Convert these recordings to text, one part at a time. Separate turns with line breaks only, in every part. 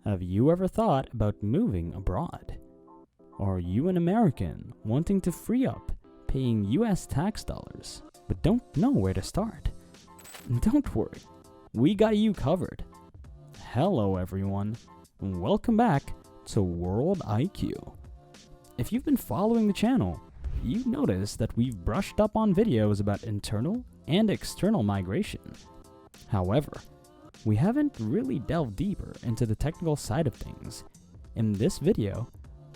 Have you ever thought about moving abroad? Are you an American wanting to free up paying US tax dollars but don't know where to start? Don't worry, we got you covered. Hello everyone, and welcome back to World IQ. If you've been following the channel, you've noticed that we've brushed up on videos about internal and external migration. However, we haven't really delved deeper into the technical side of things. In this video,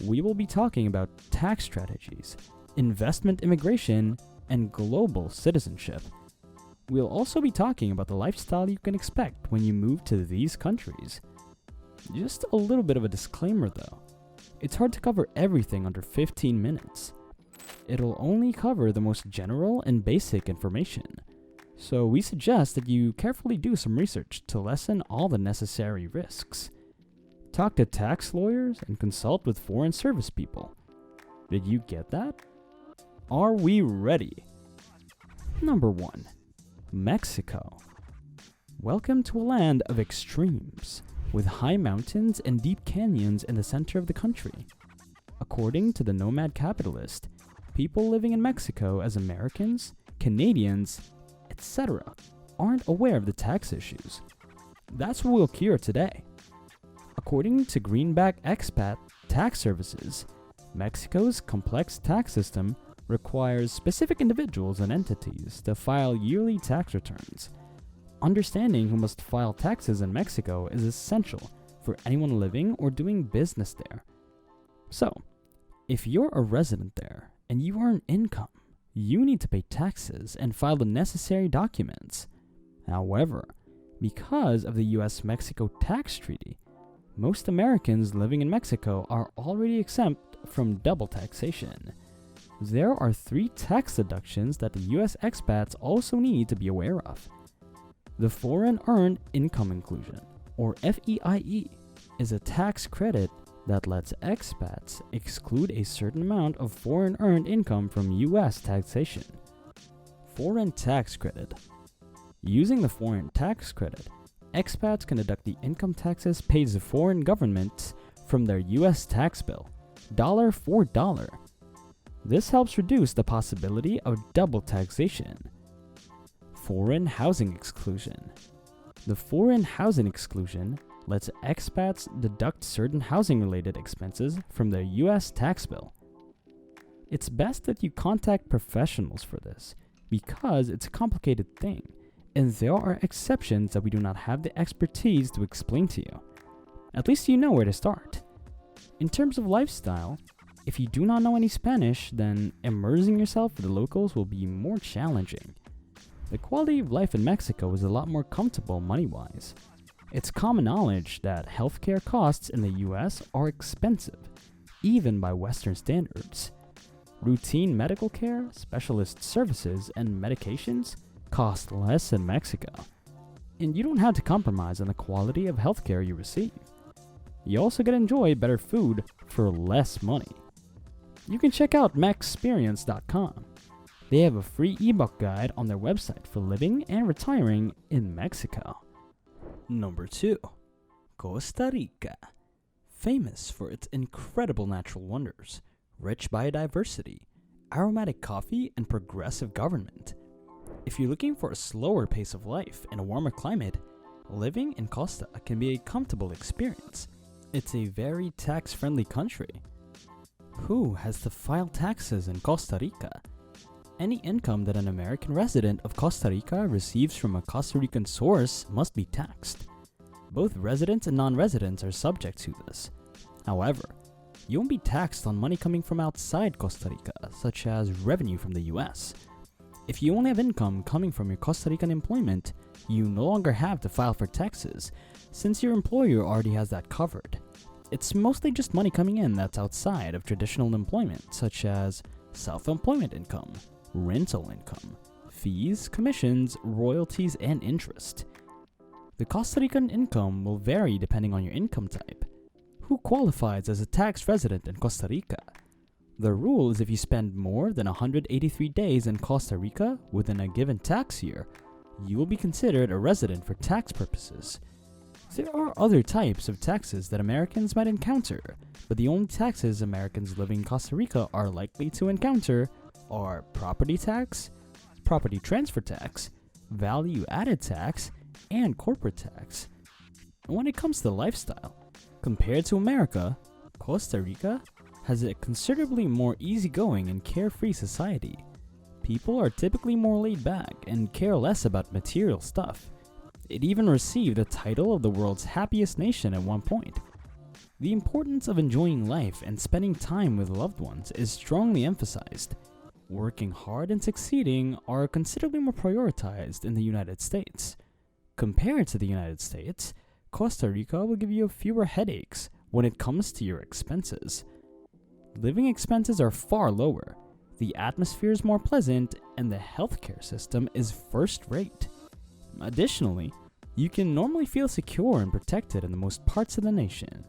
we will be talking about tax strategies, investment immigration, and global citizenship. We'll also be talking about the lifestyle you can expect when you move to these countries. Just a little bit of a disclaimer though. It's hard to cover everything under 15 minutes. It'll only cover the most general and basic information. So we suggest that you carefully do some research to lessen all the necessary risks. Talk to tax lawyers and consult with foreign service people. Did you get that? Are we ready? Number 1. Mexico. Welcome to a land of extremes, with high mountains and deep canyons in the center of the country. According to the Nomad Capitalist, people living in Mexico as Americans, Canadians, etc. aren't aware of the tax issues. That's what we'll cure today. According to Greenback Expat Tax Services, Mexico's complex tax system requires specific individuals and entities to file yearly tax returns. Understanding who must file taxes in Mexico is essential for anyone living or doing business there. So, if you're a resident there and you earn income, you need to pay taxes and file the necessary documents. However, because of the US-Mexico tax treaty, most Americans living in Mexico are already exempt from double taxation. There are 3 tax deductions that the US expats also need to be aware of. The Foreign Earned Income Inclusion, or FEIE, is a tax credit that lets expats exclude a certain amount of foreign earned income from US taxation. Foreign tax credit. Using the foreign tax credit, expats can deduct the income taxes paid to foreign governments from their US tax bill, dollar for dollar. This helps reduce the possibility of double taxation. Foreign housing exclusion. The foreign housing exclusion lets expats deduct certain housing-related expenses from their US tax bill. It's best that you contact professionals for this, because it's a complicated thing, and there are exceptions that we do not have the expertise to explain to you. At least you know where to start. In terms of lifestyle, if you do not know any Spanish, then immersing yourself with the locals will be more challenging. The quality of life in Mexico is a lot more comfortable money-wise. It's common knowledge that healthcare costs in the US are expensive, even by Western standards. Routine medical care, specialist services, and medications cost less in Mexico. And you don't have to compromise on the quality of healthcare you receive. You also get to enjoy better food for less money. You can check out mexperience.com. They have a free ebook guide on their website for living and retiring in Mexico. Number 2. Costa Rica. Famous for its incredible natural wonders, rich biodiversity, aromatic coffee, and progressive government. If you're looking for a slower pace of life and a warmer climate, living in Costa can be a comfortable experience. It's a very tax-friendly country. Who has to file taxes in Costa Rica? Any income that an American resident of Costa Rica receives from a Costa Rican source must be taxed. Both residents and non-residents are subject to this. However, you won't be taxed on money coming from outside Costa Rica, such as revenue from the US. If you only have income coming from your Costa Rican employment, you no longer have to file for taxes, since your employer already has that covered. It's mostly just money coming in that's outside of traditional employment, such as self-employment income, rental income, fees, commissions, royalties, and interest. The Costa Rican income will vary depending on your income type. Who qualifies as a tax resident in Costa Rica? The rule is if you spend more than 183 days in Costa Rica within a given tax year, you will be considered a resident for tax purposes. There are other types of taxes that Americans might encounter, but the only taxes Americans living in Costa Rica are likely to encounter are property tax, property transfer tax, value-added tax, and corporate tax. When it comes to lifestyle, compared to America, Costa Rica has a considerably more easygoing and carefree society. People are typically more laid back and care less about material stuff. It even received the title of the world's happiest nation at one point. The importance of enjoying life and spending time with loved ones is strongly emphasized. Working hard and succeeding are considerably more prioritized in the United States. Compared to the United States, Costa Rica will give you fewer headaches when it comes to your expenses. Living expenses are far lower, the atmosphere is more pleasant, and the healthcare system is first rate. Additionally, you can normally feel secure and protected in the most parts of the nation.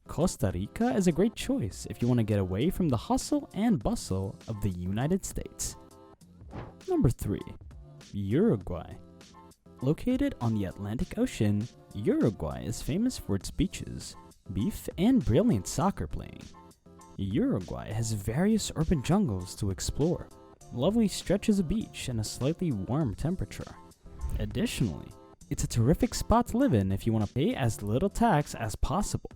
Costa Rica is a great choice if you want to get away from the hustle and bustle of the United States. Number 3. Uruguay. Located on the Atlantic Ocean, Uruguay is famous for its beaches, beef, and brilliant soccer playing. Uruguay has various urban jungles to explore, lovely stretches of beach, and a slightly warm temperature. Additionally, it's a terrific spot to live in if you want to pay as little tax as possible.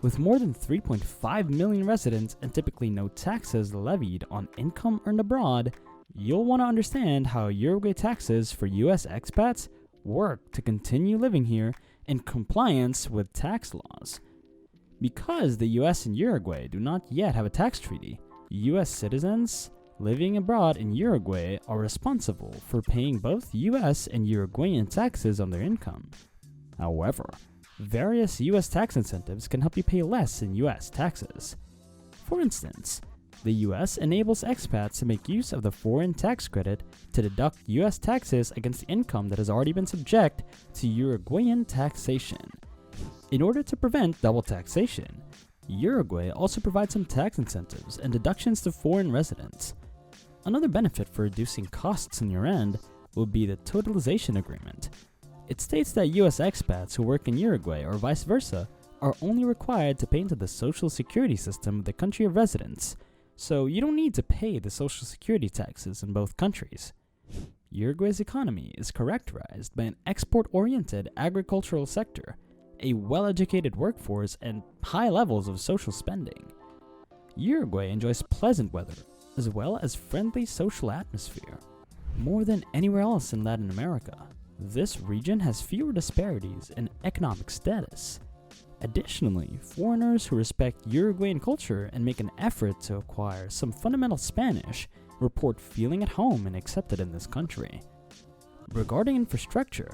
With more than 3.5 million residents and typically no taxes levied on income earned abroad, you'll want to understand how Uruguay taxes for US expats work to continue living here in compliance with tax laws. Because the US and Uruguay do not yet have a tax treaty, US citizens living abroad in Uruguay are responsible for paying both US and Uruguayan taxes on their income. However, various US tax incentives can help you pay less in US taxes. For instance, the US enables expats to make use of the foreign tax credit to deduct US taxes against income that has already been subject to Uruguayan taxation. In order to prevent double taxation, Uruguay also provides some tax incentives and deductions to foreign residents. Another benefit for reducing costs on your end will be the totalization agreement. It states that US expats who work in Uruguay or vice versa are only required to pay into the social security system of the country of residence, so you don't need to pay the social security taxes in both countries. Uruguay's economy is characterized by an export-oriented agricultural sector, a well-educated workforce, and high levels of social spending. Uruguay enjoys pleasant weather, as well as friendly social atmosphere. More than anywhere else in Latin America, this region has fewer disparities in economic status. Additionally, foreigners who respect Uruguayan culture and make an effort to acquire some fundamental Spanish report feeling at home and accepted in this country. Regarding infrastructure,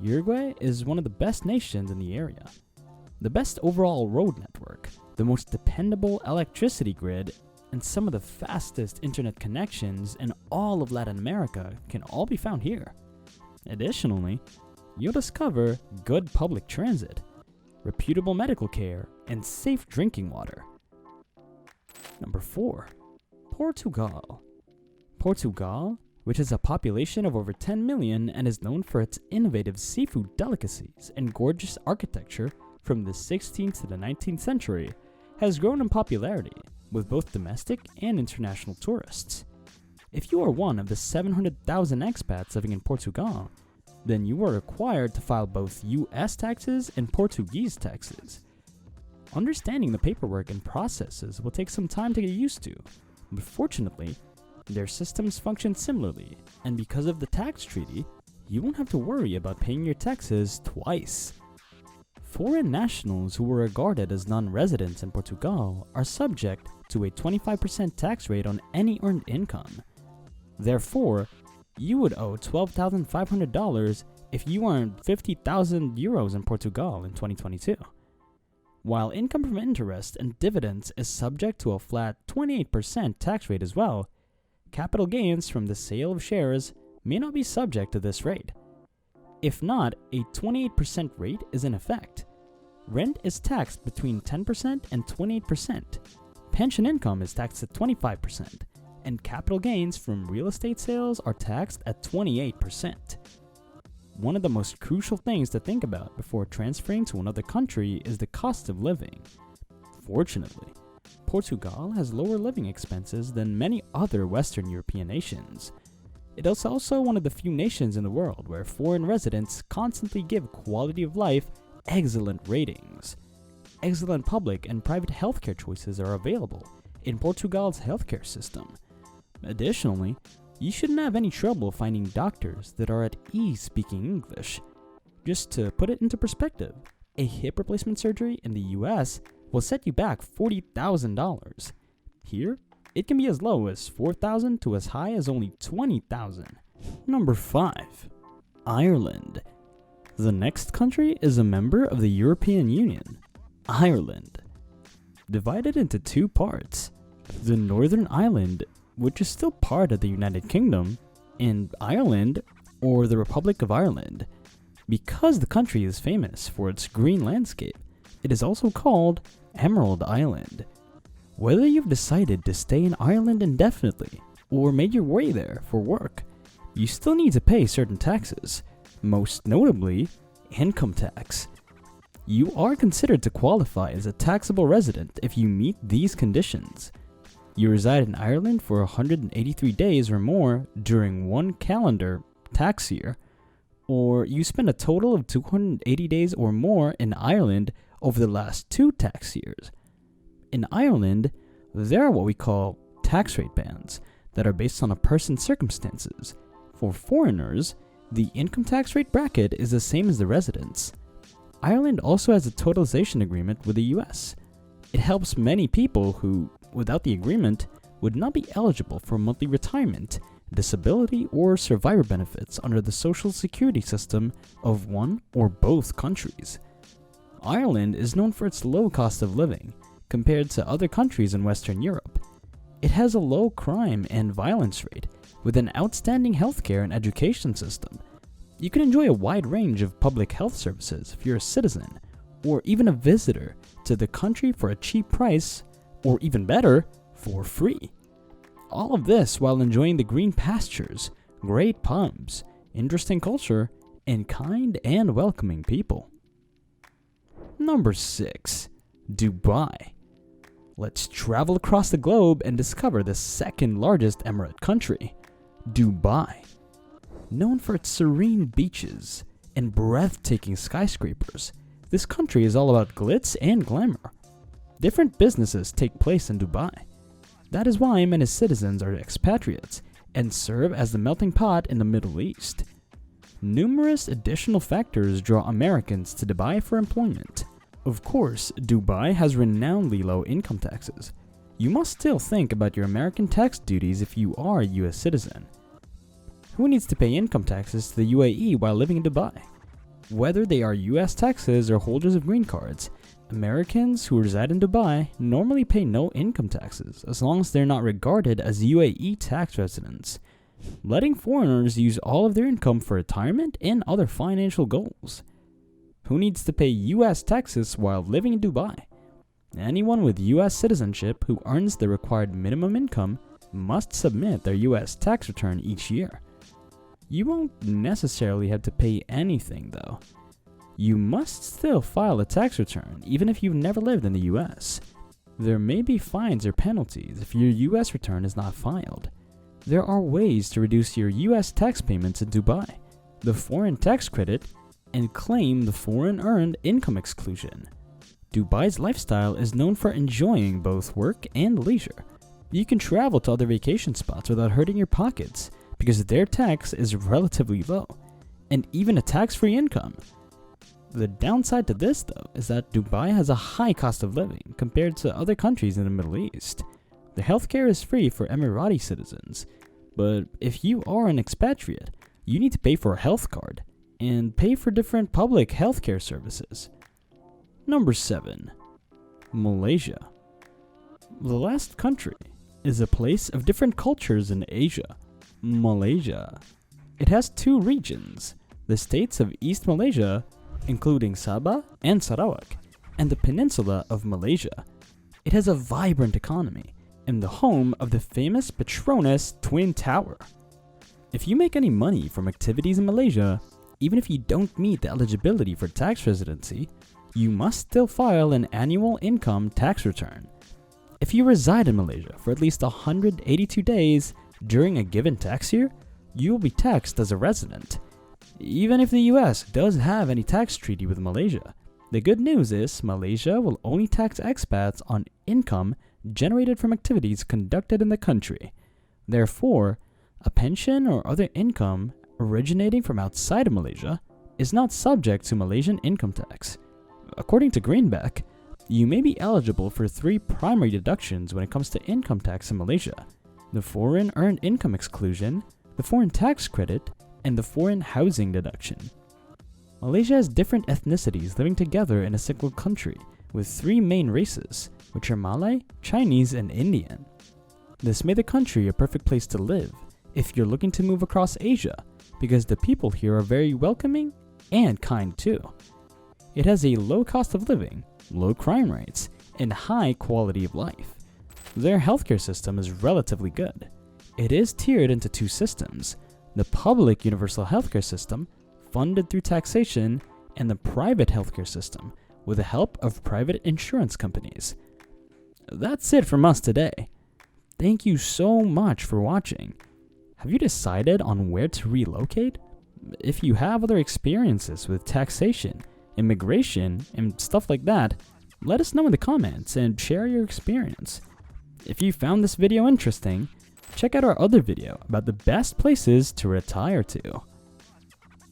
Uruguay is one of the best nations in the area. The best overall road network, the most dependable electricity grid, and some of the fastest internet connections in all of Latin America can all be found here. Additionally, you'll discover good public transit, reputable medical care, and safe drinking water. Number 4. Portugal. Portugal, which has a population of over 10 million and is known for its innovative seafood delicacies and gorgeous architecture from the 16th to the 19th century, has grown in popularity with both domestic and international tourists. If you are one of the 700,000 expats living in Portugal, then you are required to file both US taxes and Portuguese taxes. Understanding the paperwork and processes will take some time to get used to, but fortunately, their systems function similarly, and because of the tax treaty, you won't have to worry about paying your taxes twice. Foreign nationals who were regarded as non-residents in Portugal are subject to a 25% tax rate on any earned income. Therefore, you would owe $12,500 if you earned 50,000 euros in Portugal in 2022. While income from interest and dividends is subject to a flat 28% tax rate as well, capital gains from the sale of shares may not be subject to this rate. If not, a 28% rate is in effect. Rent is taxed between 10% and 28%. Pension income is taxed at 25%, and capital gains from real estate sales are taxed at 28%. one of the most crucial things to think about before transferring to another country is the cost of living. Fortunately, Portugal has lower living expenses than many other Western European nations. It is also one of the few nations in the world where foreign residents constantly give quality of life excellent ratings. Excellent public and private healthcare choices are available in Portugal's healthcare system. Additionally, you shouldn't have any trouble finding doctors that are at ease speaking English. Just to put it into perspective, a hip replacement surgery in the US will set you back $40,000. Here, it can be as low as $4,000 to as high as only $20,000. Number 5. Ireland. The next country is a member of the European Union, Ireland. Divided into two parts, the Northern Ireland, which is still part of the United Kingdom, and Ireland, or the Republic of Ireland. Because the country is famous for its green landscape, it is also called Emerald Island. Whether you've decided to stay in Ireland indefinitely, or made your way there for work, you still need to pay certain taxes, most notably, income tax. You are considered to qualify as a taxable resident if you meet these conditions. You reside in Ireland for 183 days or more during one calendar tax year, or you spend a total of 280 days or more in Ireland over the last 2 tax years. In Ireland, there are what we call tax rate bands that are based on a person's circumstances. For foreigners, the income tax rate bracket is the same as the residents. Ireland also has a totalization agreement with the US. It helps many people who, without the agreement, would not be eligible for monthly retirement, disability, or survivor benefits under the social security system of one or both countries. Ireland is known for its low cost of living compared to other countries in Western Europe. It has a low crime and violence rate with an outstanding healthcare and education system. You can enjoy a wide range of public health services if you're a citizen or even a visitor to the country for a cheap price, or even better, for free. All of this while enjoying the green pastures, great pubs, interesting culture, and kind and welcoming people. Number 6. Dubai. Let's travel across the globe and discover the second largest emirate country, Dubai. Known for its serene beaches and breathtaking skyscrapers, this country is all about glitz and glamour. Different businesses take place in Dubai. That is why many citizens are expatriates and serve as the melting pot in the Middle East. Numerous additional factors draw Americans to Dubai for employment. Of course, Dubai has renownedly low income taxes. You must still think about your American tax duties if you are a US citizen. Who needs to pay income taxes to the UAE while living in Dubai? Whether they are US taxes or holders of green cards, Americans who reside in Dubai normally pay no income taxes as long as they're not regarded as UAE tax residents, letting foreigners use all of their income for retirement and other financial goals. Who needs to pay US taxes while living in Dubai? Anyone with US citizenship who earns the required minimum income must submit their US tax return each year. You won't necessarily have to pay anything though. You must still file a tax return even if you've never lived in the US. There may be fines or penalties if your US return is not filed. There are ways to reduce your US tax payments in Dubai, the foreign tax credit, and claim the foreign earned income exclusion. Dubai's lifestyle is known for enjoying both work and leisure. You can travel to other vacation spots without hurting your pockets because their tax is relatively low, and even a tax-free income. The downside to this, though, is that Dubai has a high cost of living compared to other countries in the Middle East. The healthcare is free for Emirati citizens, but if you are an expatriate, you need to pay for a health card and pay for different public healthcare services. Number 7. Malaysia. The last country is a place of different cultures in Asia, Malaysia. It has 2 regions, the states of East Malaysia, including Sabah and Sarawak, and the peninsula of Malaysia. It has a vibrant economy and the home of the famous Petronas Twin Tower. If you make any money from activities in Malaysia, even if you don't meet the eligibility for tax residency, you must still file an annual income tax return. If you reside in Malaysia for at least 182 days during a given tax year, you will be taxed as a resident. Even if the US does have any tax treaty with Malaysia, the good news is Malaysia will only tax expats on income generated from activities conducted in the country. Therefore, a pension or other income originating from outside of Malaysia is not subject to Malaysian income tax. According to Greenback, you may be eligible for 3 primary deductions when it comes to income tax in Malaysia: the foreign earned income exclusion, the foreign tax credit, and the foreign housing deduction. Malaysia has different ethnicities living together in a single country, with 3 main races, which are Malay, Chinese, and Indian. This made the country a perfect place to live if you're looking to move across Asia, because the people here are very welcoming and kind too. It has a low cost of living, low crime rates, and high quality of life. Their healthcare system is relatively good. It is tiered into 2 systems: the public universal healthcare system, funded through taxation, and the private healthcare system, with the help of private insurance companies. That's it from us today. Thank you so much for watching. Have you decided on where to relocate? If you have other experiences with taxation, immigration, and stuff like that, let us know in the comments and share your experience. If you found this video interesting, check out our other video about the best places to retire to.